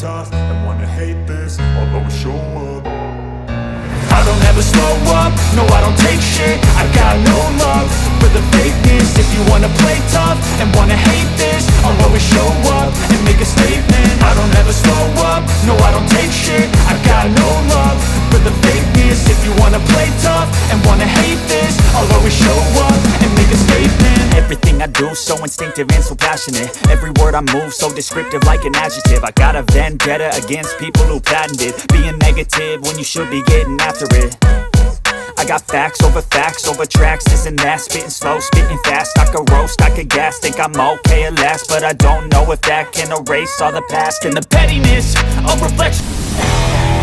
tough and wanna hate this, I'll always show up. I don't ever slow up, no I don't take shit. I got no love for the fakeness. If you wanna play tough and wanna hate this, I'll always show up and make a statement. I don't ever slow up, no I don't take shit. I got no love for the fakeness. If you wanna play tough and wanna hate this, I'll always show up and make a statement. Everything I do so instinctive and so passionate. Every word I move so descriptive like an adjective. I got a vendetta against people who patented being negative when you should be getting after it. I got facts over tracks, this and that. Spitting slow, spitting fast, I could roast, I could gas. Think I'm okay at last, but I don't know if that can erase all the past. And the pettiness, a reflection